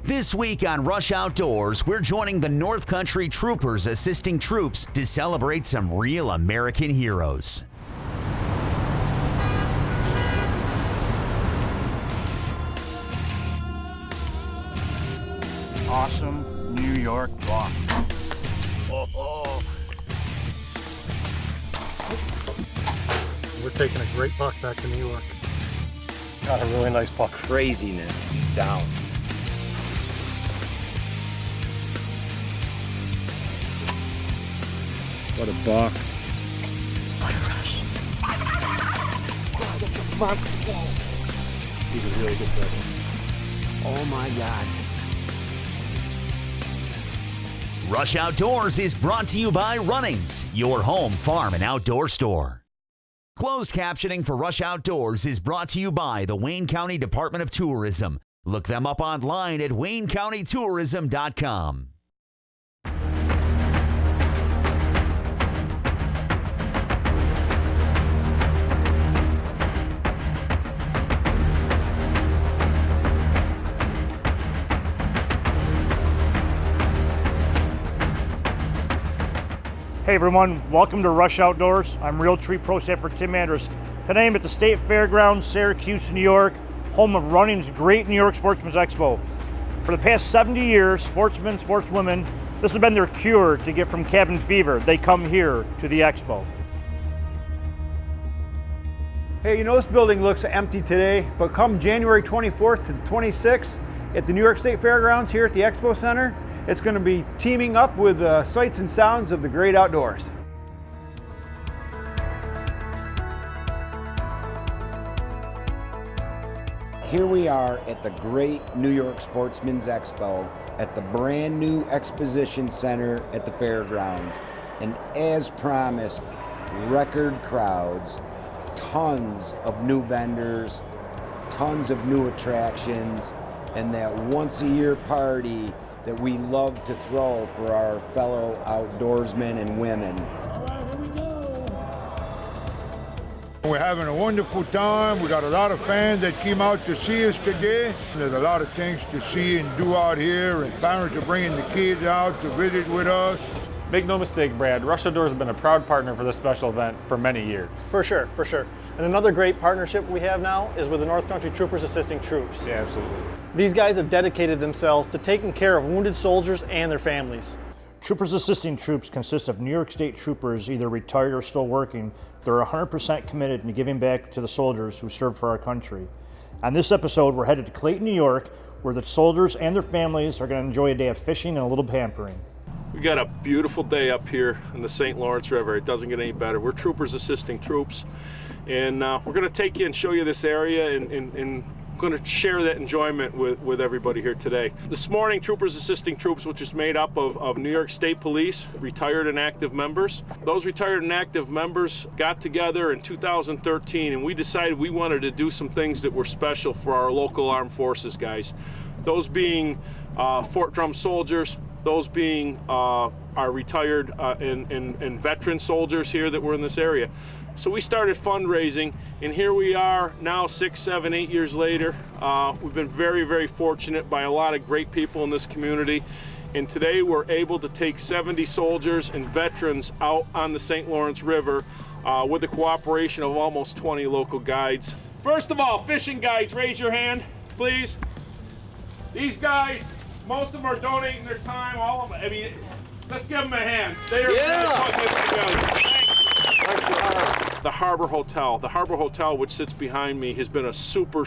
This week on Rush Outdoors, we're joining the North Country Troopers assisting troops to celebrate some real American heroes. Awesome New York buck. Oh. We're taking a great buck back to New York. Got a really nice buck. Craziness down. What a buck. He's a really good buck. Oh my God. Rush Outdoors is brought to you by Runnings, your home farm and outdoor store. Closed captioning for Rush Outdoors is brought to you by the Wayne County Department of Tourism. Look them up online at waynecountytourism.com. Hey everyone, welcome to Rush Outdoors. I'm Realtree Pro Staffer Tim Andrus. Today I'm at the State Fairgrounds, Syracuse, New York, home of Running's great New York Sportsmen's Expo. For the past 70 years, sportsmen, sportswomen, this has been their cure to get from cabin fever. They come here to the Expo. Hey, you know this building looks empty today, but come January 24th to 26th at the New York State Fairgrounds here at the Expo Center, it's going to be teaming up with sights and sounds of the great outdoors. Here we are at the great New York Sportsmen's Expo at the brand new exposition center at the fairgrounds. And as promised, record crowds, tons of new vendors, tons of new attractions, and that once a year party that we love to throw for our fellow outdoorsmen and women. All right, here we go. We're having a wonderful time. We got a lot of fans that came out to see us today. There's a lot of things to see and do out here, and parents are bringing the kids out to visit with us. Make no mistake, Brad, Rush Outdoors has been a proud partner for this special event for many years. For sure. And another great partnership we have now is with the North Country Troopers assisting troops. Yeah, absolutely. These guys have dedicated themselves to taking care of wounded soldiers and their families. Troopers assisting troops consist of New York State troopers, either retired or still working. They're 100% committed to giving back to the soldiers who served for our country. On this episode, we're headed to Clayton, New York, where the soldiers and their families are going to enjoy a day of fishing and a little pampering. We got a beautiful day up here in the St. Lawrence River. It doesn't get any better. We're troopers assisting troops, and we're going to take you and show you this area and going to share that enjoyment with everybody here today. This morning, Troopers Assisting Troops, which is made up of New York State Police, retired and active members. Those retired and active members got together in 2013, and we decided we wanted to do some things that were special for our local armed forces guys. Those being Fort Drum soldiers, those being our retired and veteran soldiers here that were in this area. So we started fundraising, and here we are now 6, 7, 8 years later. We've been very, very fortunate by a lot of great people in this community. And today we're able to take 70 soldiers and veterans out on the St. Lawrence River with the cooperation of almost 20 local guides. First of all, fishing guides, raise your hand, please. These guys, most of them are donating their time, all of them. I mean, let's give them a hand. They are putting this together. The Harbor Hotel, which sits behind me, has been a super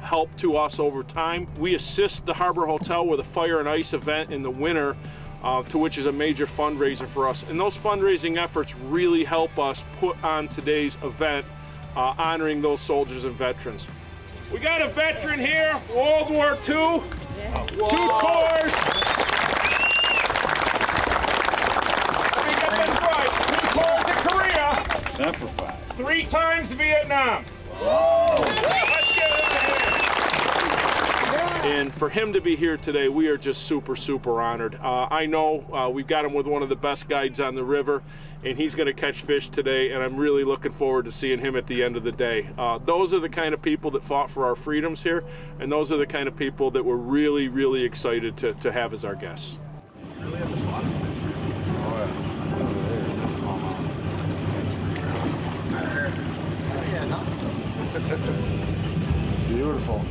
help to us over time. We assist the Harbor Hotel with a fire and ice event in the winter, to which is a major fundraiser for us. And those fundraising efforts really help us put on today's event, honoring those soldiers and veterans. We got a veteran here, World War II, 2 tours. Semper Fi. 3 times Vietnam. Whoa. Let's get it in And for him to be here today, we are just super, super honored. I know we've got him with one of the best guides on the river, and he's going to catch fish today, and I'm really looking forward to seeing him at the end of the day. Those are the kind of people that fought for our freedoms here, and those are the kind of people that we're really, really excited to have as our guests. Beautiful.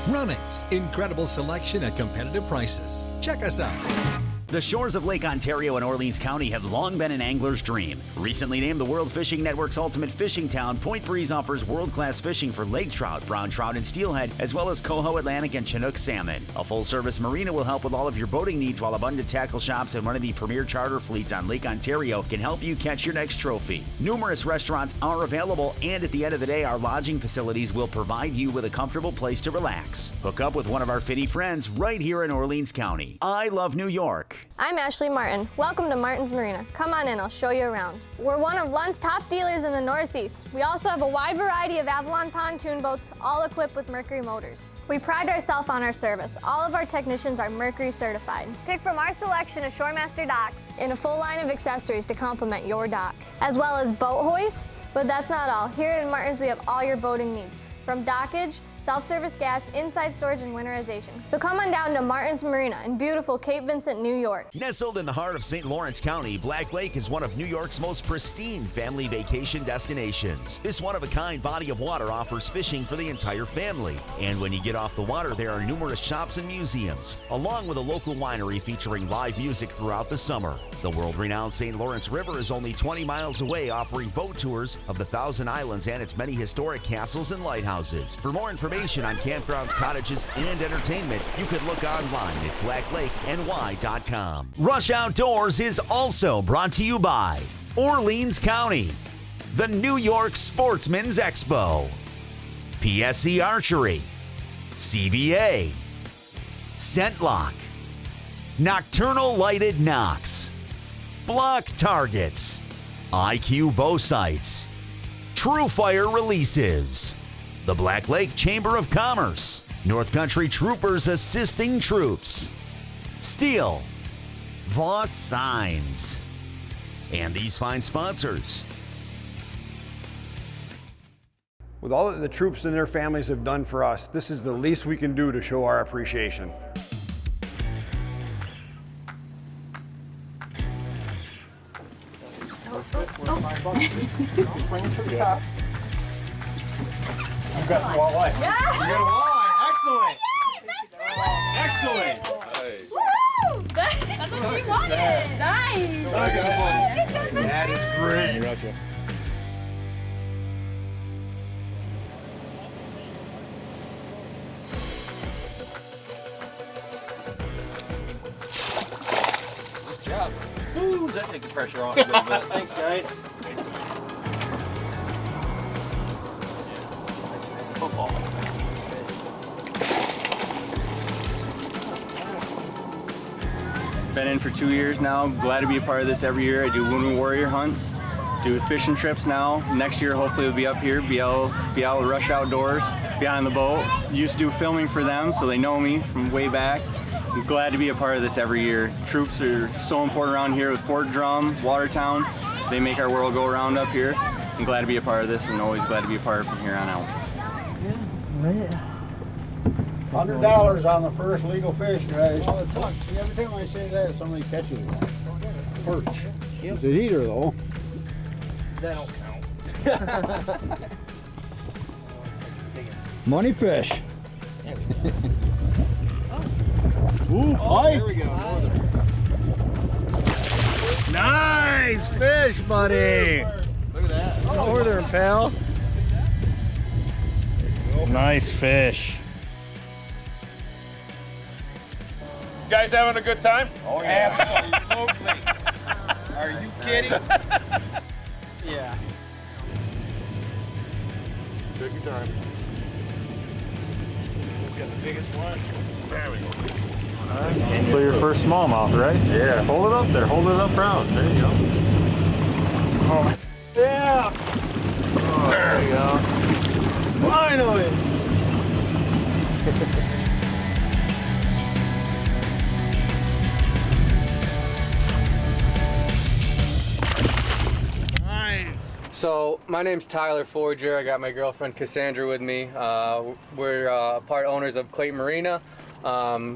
Runnings, incredible selection at competitive prices. Check us out. The shores of Lake Ontario in Orleans County have long been an angler's dream. Recently named the World Fishing Network's ultimate fishing town, Point Breeze offers world-class fishing for lake trout, brown trout, and steelhead, as well as coho, Atlantic, and Chinook salmon. A full-service marina will help with all of your boating needs, while abundant tackle shops and one of the premier charter fleets on Lake Ontario can help you catch your next trophy. Numerous restaurants are available, and at the end of the day, our lodging facilities will provide you with a comfortable place to relax. Hook up with one of our Finny friends right here in Orleans County. I love New York. I'm Ashley Martin. Welcome to Martin's Marina. Come on in, I'll show you around. We're one of Lund's top dealers in the Northeast. We also have a wide variety of Avalon pontoon boats, all equipped with Mercury motors. We pride ourselves on our service. All of our technicians are Mercury certified. Pick from our selection of Shoremaster docks and a full line of accessories to complement your dock, as well as boat hoists. But that's not all. Here at Martin's, we have all your boating needs, from dockage, self-service gas, inside storage, and winterization. So come on down to Martin's Marina in beautiful Cape Vincent, New York. Nestled in the heart of St. Lawrence County, Black Lake is one of New York's most pristine family vacation destinations. This one-of-a-kind body of water offers fishing for the entire family. And when you get off the water, there are numerous shops and museums, along with a local winery featuring live music throughout the summer. The world-renowned St. Lawrence River is only 20 miles away, offering boat tours of the Thousand Islands and its many historic castles and lighthouses. For more information on campgrounds, cottages, and entertainment, you can look online at blacklakeny.com. Rush Outdoors is also brought to you by Orleans County, the New York Sportsmen's Expo, PSC Archery, CVA, Scentlock, Nocturnal Lighted Knox, Block Targets, IQ Bow Sights, True Fire Releases, the Black Lake Chamber of Commerce, North Country Troopers Assisting Troops, Steel, Voss Signs, and these fine sponsors. With all that the troops and their families have done for us, this is the least we can do to show our appreciation. Bring it to the top. You've got the walleye. Yeah! You got a walleye. Excellent. Yes, Excellent. woo! That's what we wanted. Nice. That is great. Gotcha. Good job. Woo, that takes the pressure off a little bit. Thanks, guys. Football. Been in for 2 years now. Glad to be a part of this every year. I do Wounded Warrior hunts, do fishing trips now. Next year, hopefully, we'll be up here, be out with Rush Outdoors, behind the boat. Used to do filming for them, so they know me from way back. I'm glad to be a part of this every year. Troops are so important around here with Fort Drum, Watertown. They make our world go around up here. I'm glad to be a part of this and always glad to be a part from here on out. $100 on the first legal fish, guys. Every time I say that, somebody catches one. Perch. It's an eater, though. That don't count. Money fish. Ooh, Oh, there we go. nice fish, buddy. Look at that. Northern, pal. Nice fish. You guys having a good time? Oh, yeah. Absolutely. Are you kidding? Yeah. Take your time. Got the biggest one. There we go. So your first smallmouth, right? Yeah. Hold it up there. Hold it up round. There you go. Oh. Yeah. Oh, there you go. Finally. So my name's Tyler Forger. I got my girlfriend Cassandra with me. We're part owners of Clayton Marina.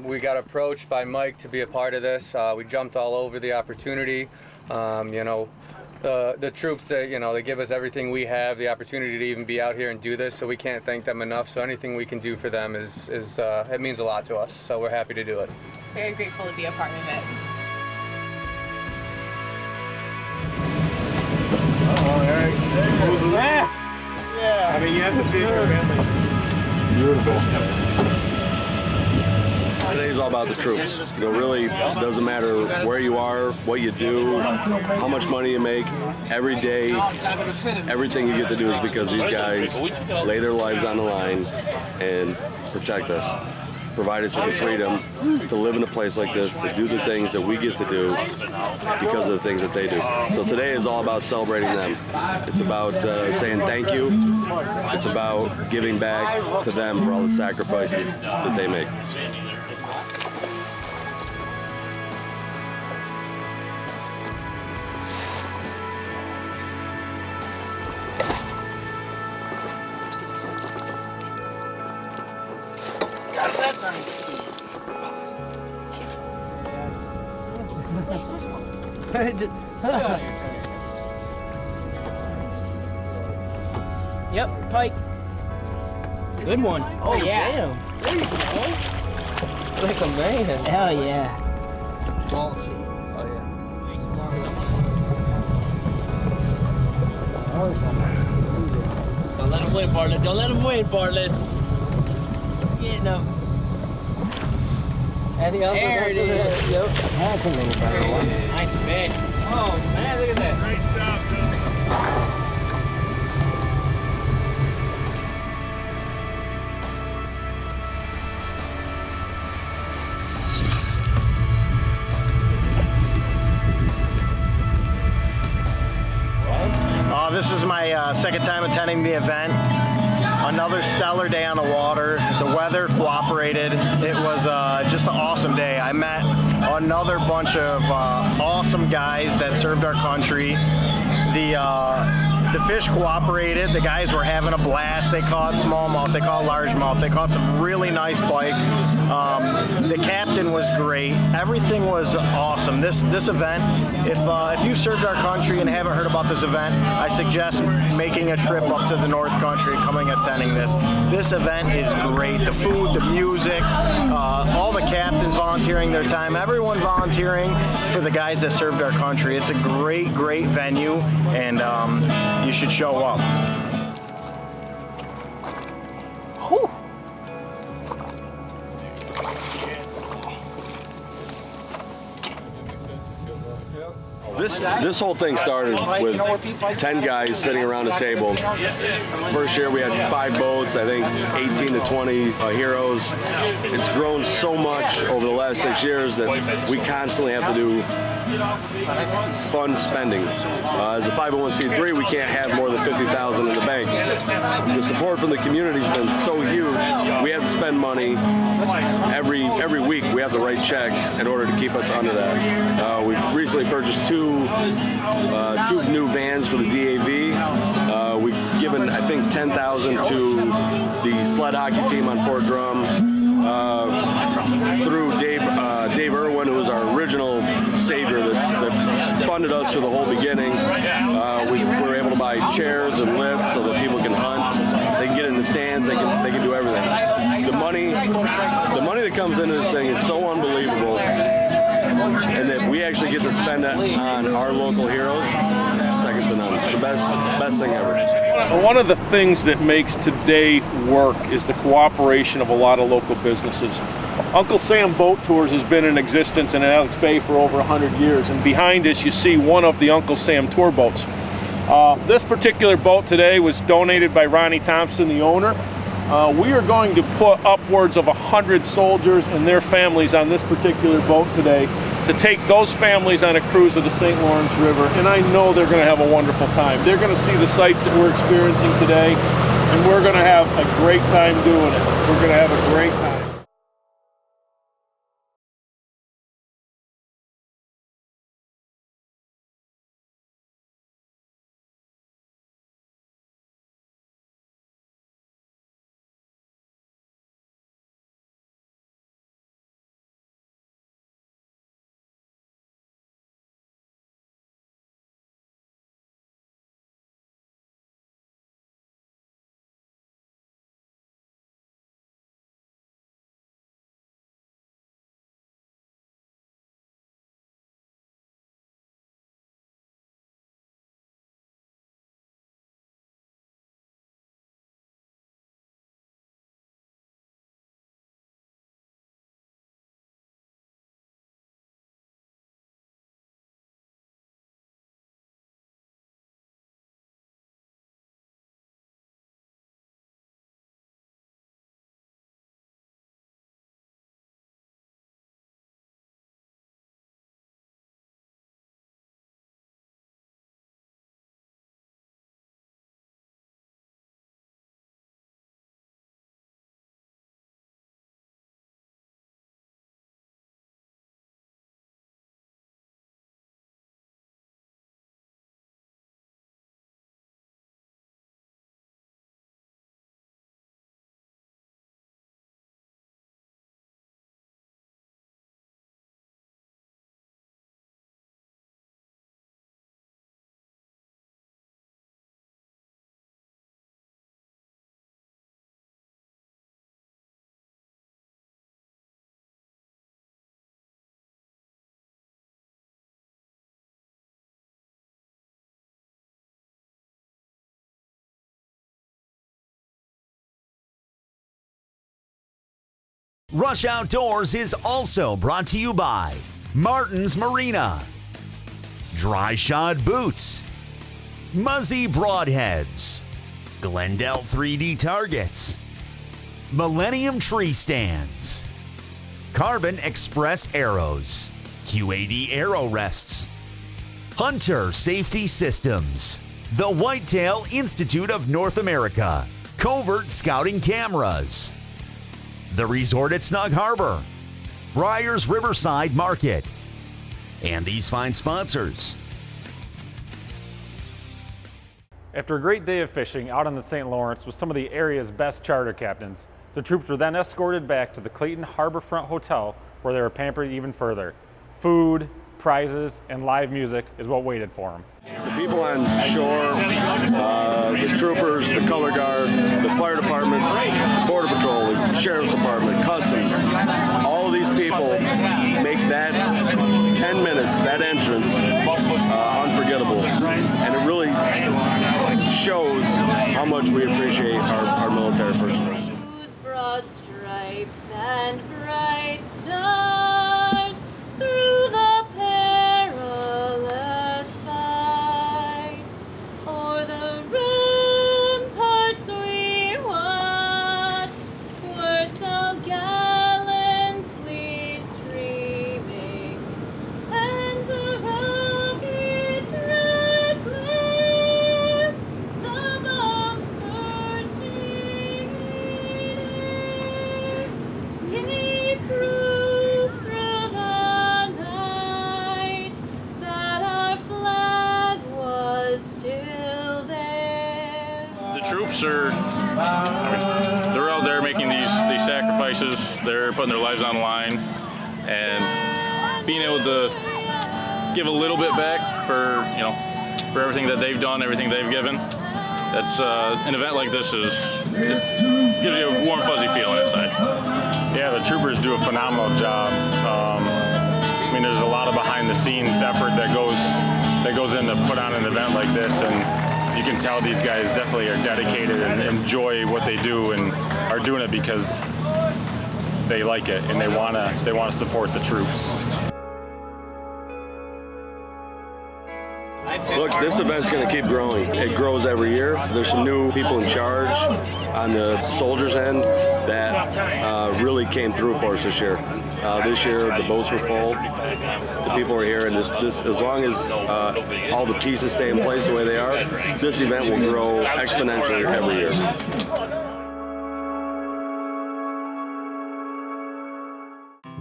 We got approached by Mike to be a part of this. We jumped all over the opportunity. You know, the troops that, you know, they give us everything we have, the opportunity to even be out here and do this, so we can't thank them enough. So anything we can do for them is it means a lot to us. So we're happy to do it. Very grateful to be a part of it. Yeah. I mean, you have to feed your family. Beautiful. Today's all about the troops. You know, really, it doesn't matter where you are, what you do, how much money you make. Every day, everything you get to do is because these guys lay their lives on the line and protect us. Provide us with the freedom to live in a place like this, to do the things that we get to do because of the things that they do. So today is all about celebrating them. It's about saying thank you. It's about giving back to them for all the sacrifices that they make. Yep, pike. Good one. Oh, yeah. Damn. There you go. Like a man. Hell yeah. Ball sheet. Oh, yeah. Don't let him win, Bartlett. Don't let him win, Bartlett. Getting him. And the other there it is. Yep. That's a little better one. Nice fish. Oh, man, look at that. Great job, Bill. This is my second time attending the event. Another stellar day on the water. The weather cooperated. It was just an awesome day. I met another bunch of awesome guys that served our country. The fish cooperated. The guys were having a blast. They caught smallmouth, they caught largemouth, they caught some really nice pike. The captain was great. Everything was awesome. This event, if you served our country and haven't heard about this event, I suggest making a trip up to the North Country and coming attending this. This event is great. The food, the music, all the captains volunteering their time, everyone volunteering for the guys that served our country. It's a great, great venue, and you should show up. Whew. This whole thing started with 10 guys sitting around a table. First year we had 5 boats, I think 18 to 20 heroes. It's grown so much over the last 6 years that we constantly have to do fund spending. As a 501c3, we can't have more than $50,000 in the bank. The support from the community has been so huge. We have to spend money every week. We have to write checks in order to keep us under that. We've recently purchased two new vans for the DAV. We've given, I think, $10,000 to the sled hockey team on Fort Drum. Through Dave Irwin, who was our original savior that funded us for the whole beginning. We were able to buy chairs and lifts so that people can hunt. They can get in the stands. They can do everything. The money that comes into this thing is so unbelievable, and that we actually get to spend it on our local heroes, second to second to none. It's the best thing ever. One of the things that makes today work is the cooperation of a lot of local businesses. Uncle Sam Boat Tours has been in existence in Alex Bay for over 100 years, and behind us you see one of the Uncle Sam tour boats. This particular boat today was donated by Ronnie Thompson, the owner. We are going to put upwards of 100 soldiers and their families on this particular boat today to take those families on a cruise of the St. Lawrence River, and I know they're going to have a wonderful time. They're going to see the sights that we're experiencing today, and we're going to have a great time doing it. We're going to have a great time. Rush Outdoors is also brought to you by Martin's Marina, Dry Shod Boots, Muzzy Broadheads, Glendale 3D Targets, Millennium Tree Stands, Carbon Express Arrows, QAD Arrow Rests, Hunter Safety Systems, the Whitetail Institute of North America, Covert Scouting Cameras, the Resort at Snug Harbor, Briars Riverside Market, and these fine sponsors. After a great day of fishing out on the St. Lawrence with some of the area's best charter captains, the troops were then escorted back to the Clayton Harborfront Hotel, where they were pampered even further. Food, prizes, and live music is what waited for them. The people on shore, the troopers, the color guard, the fire departments, border patrol, the sheriff's department, customs, all of these people make that 10 minutes, that entrance, unforgettable. And it really shows how much we appreciate our military personnel. Broad stripes and bright stars through the perilous fight, o'er the ramparts we watched were so gallantly streaming, and the rockets' red glare, the bombs bursting in air, gave proof through the night that our flag was still there. The troops are, they're out there making these sacrifices. They're putting their lives on the line, and being able to give a little bit back for, you know, for everything that they've done, everything they've given. That's an event like this it gives you a warm, fuzzy feeling inside. Yeah, the troopers do a phenomenal job. I mean, there's a lot of behind-the-scenes effort that goes in to put on an event like this, and you can tell these guys definitely are dedicated and enjoy what they do and are doing it because they like it and they want to support the troops. Look, this event's going to keep growing. It grows every year. There's some new people in charge on the soldiers' end that really came through for us this year. This year, the boats were full. The people are here, and this as long as all the pieces stay in place the way they are, this event will grow exponentially every year.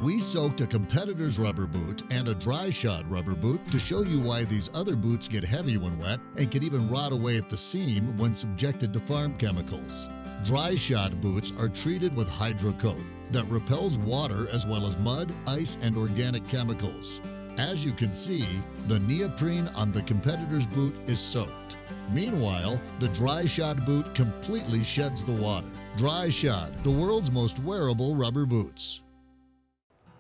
We soaked a competitor's rubber boot and a dry shod rubber boot to show you why these other boots get heavy when wet and can even rot away at the seam when subjected to farm chemicals. Dry shod boots are treated with HydroCoat that repels water as well as mud, ice, and organic chemicals. As you can see, the neoprene on the competitor's boot is soaked. Meanwhile, the dry shod boot completely sheds the water. Dry shod, the world's most wearable rubber boots.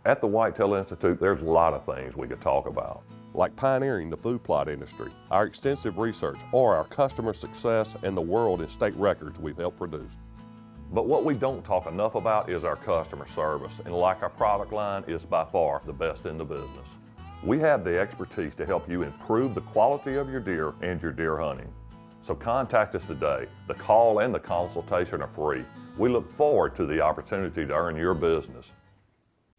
At the Whitetail Institute, there's a lot of things we could talk about, like pioneering the food plot industry, our extensive research, or our customer success and the world and state records we've helped produce. But what we don't talk enough about is our customer service, and like our product line, is by far the best in the business. We have the expertise to help you improve the quality of your deer and your deer hunting. So contact us today. The call and the consultation are free. We look forward to the opportunity to earn your business.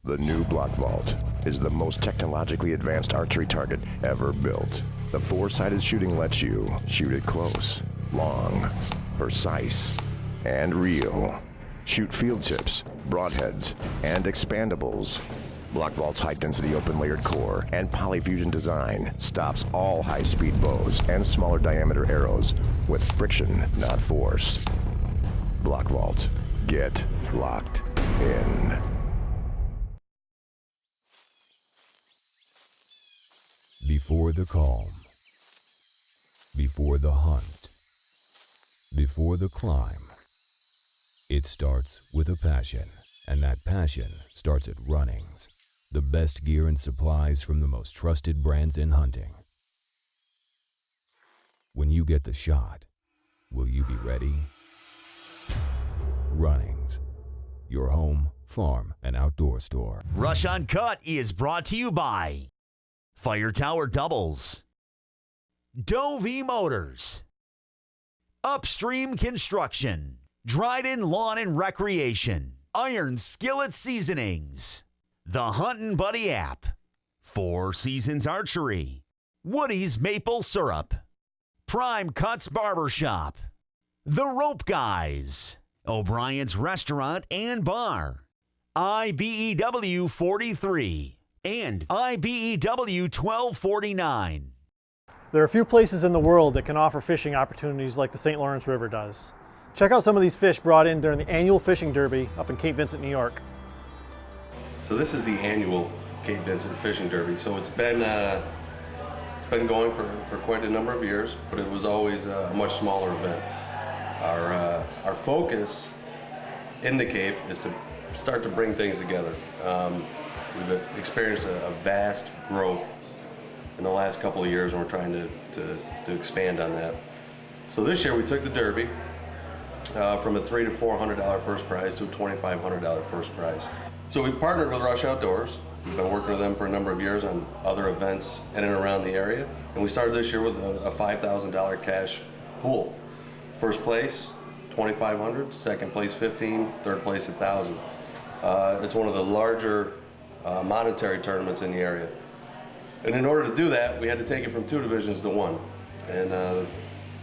The new Block Vault is the most technologically advanced archery target ever built. The four-sided shooting lets you shoot it close, long, precise, and real. Shoot field tips, broadheads, and expandables. Block Vault's high-density open-layered core and polyfusion design stops all high-speed bows and smaller diameter arrows with friction, not force. Block Vault. Get locked in. Before the calm, before the hunt, before the climb, it starts with a passion, and that passion starts at Runnings, the best gear and supplies from the most trusted brands in hunting. When you get the shot, will you be ready? Runnings, your home, farm, and outdoor store. Rush Uncut is brought to you by Fire Tower Doubles, Dovey Motors, Upstream Construction, Dryden Lawn and Recreation, Iron Skillet Seasonings, the Huntin' Buddy app, Four Seasons Archery, Woody's Maple Syrup, Prime Cuts Barbershop, The Rope Guys, O'Brien's Restaurant and Bar, IBEW 43, and IBEW 1249. There are few places in the world that can offer fishing opportunities like the St. Lawrence River does. Check out some of these fish brought in during the annual fishing derby up in Cape Vincent, New York. So this is the annual Cape Vincent Fishing Derby. So it's been going for quite a number of years, but it was always a much smaller event. Our focus in the Cape is to start to bring things together. We've experienced a vast growth in the last couple of years, and we're trying to expand on that. So this year we took the Derby from a $300 to $400 first prize to a $2,500 first prize. So we partnered with Rush Outdoors. We've been working with them for a number of years on other events in and around the area, and we started this year with a $5,000 cash pool. First place, $2,500, second place, $15,000, third place, $1,000. It's one of the larger monetary tournaments in the area. And in order to do that, we had to take it from two divisions to one. And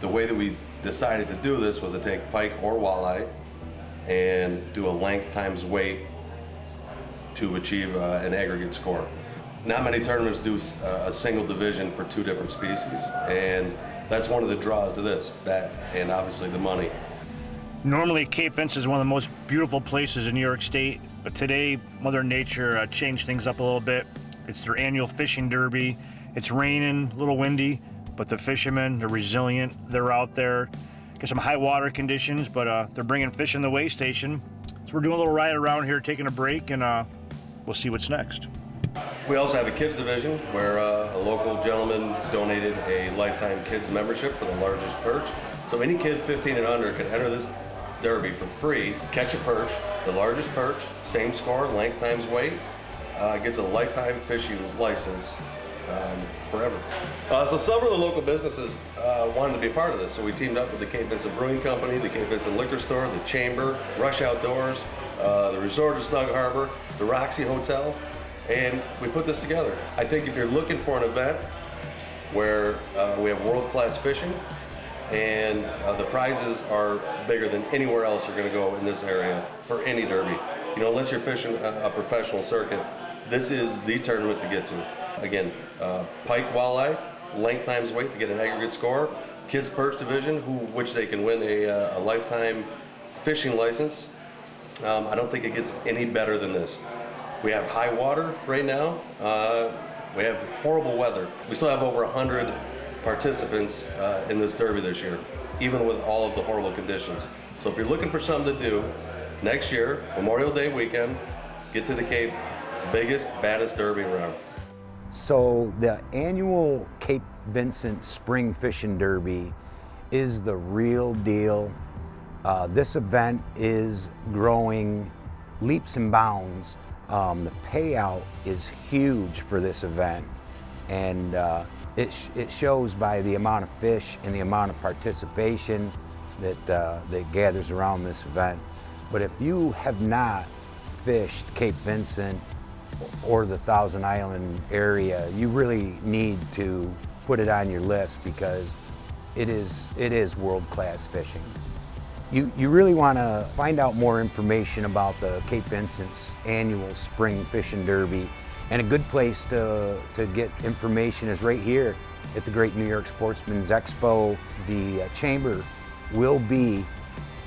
the way that we decided to do this was to take pike or walleye and do a length times weight to achieve an aggregate score. Not many tournaments do a single division for two different species, and that's one of the draws to this, that and obviously the money. Normally, Cape Vincent is one of the most beautiful places in New York State, but today, Mother Nature changed things up a little bit. It's their annual fishing derby. It's raining, a little windy, but the fishermen, they're resilient. They're out there. Get some high water conditions, but they're bringing fish in the weigh station. So we're doing a little ride around here, taking a break, and we'll see what's next. We also have a kids division where a local gentleman donated a lifetime kids membership for the largest perch. So any kid 15 and under can enter this derby for free, catch a perch, the largest perch, same score, length times weight, gets a lifetime fishing license forever. So several of the local businesses wanted to be a part of this, so we teamed up with the Cape Vincent Brewing Company, the Cape Vincent Liquor Store, the Chamber, Rush Outdoors, the Resort of Snug Harbor, the Roxy Hotel, and we put this together. I think if you're looking for an event where we have world-class fishing and the prizes are bigger than anywhere else you're going to go in this area for any derby. You know, unless you're fishing a professional circuit, this is the tournament to get to. Again, pike walleye, length times weight to get an aggregate score, kids perch division, which they can win a lifetime fishing license. I don't think it gets any better than this. We have high water right now. We have horrible weather. We still have over 100 participants in this derby this year, even with all of the horrible conditions. So if you're looking for something to do next year, Memorial Day weekend, get to the Cape. It's the biggest, baddest derby around. So the annual Cape Vincent Spring Fishing Derby is the real deal. This event is growing leaps and bounds. The payout is huge for this event, and it shows by the amount of fish and the amount of participation that gathers around this event. But if you have not fished Cape Vincent or the Thousand Island area, you really need to put it on your list because it is world-class fishing. You really want to find out more information about the Cape Vincent's annual Spring Fishing Derby, and a good place to get information is right here at the Great New York Sportsmen's Expo. The Chamber will be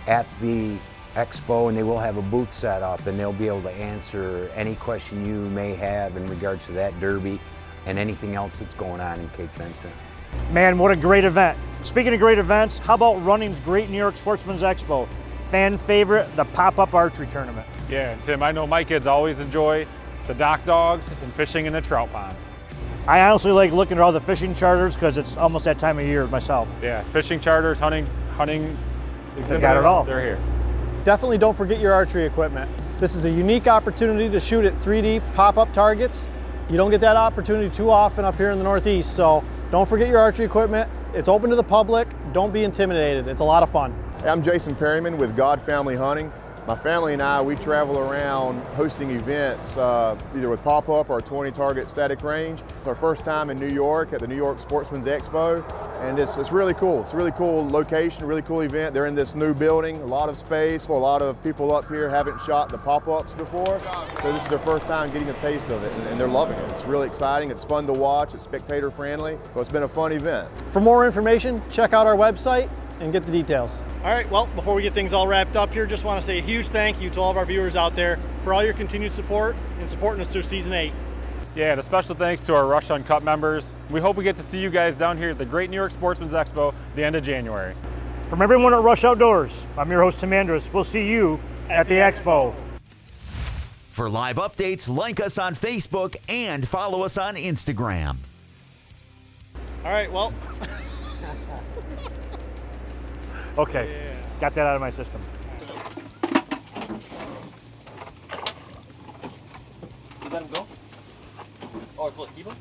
at the Expo, and they will have a booth set up, and they'll be able to answer any question you may have in regards to that derby and anything else that's going on in Cape Vincent. Man, what a great event. Speaking of great events, how about running's Great New York Sportsman's Expo? Fan favorite, the pop-up archery tournament. Yeah, and Tim, I know my kids always enjoy the dock dogs and fishing in the trout pond. I honestly like looking at all the fishing charters because it's almost that time of year myself. Yeah, fishing charters, hunting They've got it all. They're here. Definitely don't forget your archery equipment. This is a unique opportunity to shoot at 3D pop-up targets. You don't get that opportunity too often up here in the Northeast, so don't forget your archery equipment. It's open to the public. Don't be intimidated. It's a lot of fun. Hey, I'm Jason Perryman with God Family Hunting. My family and I, we travel around hosting events either with pop-up or 20 target static range. It's our first time in New York at the New York Sportsmen's Expo, and it's really cool. It's a really cool location, a really cool event. They're in this new building, a lot of space. A lot of people up here haven't shot the pop-ups before, so this is their first time getting a taste of it, and they're loving it. It's really exciting, it's fun to watch, it's spectator friendly, so it's been a fun event. For more information, check out our website and get the details. All right, well, before we get things all wrapped up here, just want to say a huge thank you to all of our viewers out there for all your continued support and supporting us through Season 8. Yeah, and a special thanks to our Rush Uncut members. We hope we get to see you guys down here at the Great New York Sportsman's Expo the end of January. From everyone at Rush Outdoors, I'm your host, Tim Andrus. We'll see you at the Expo. For live updates, like us on Facebook and follow us on Instagram. All right, well. Okay, got that out of my system. You let him go? Oh, it's what, keep him?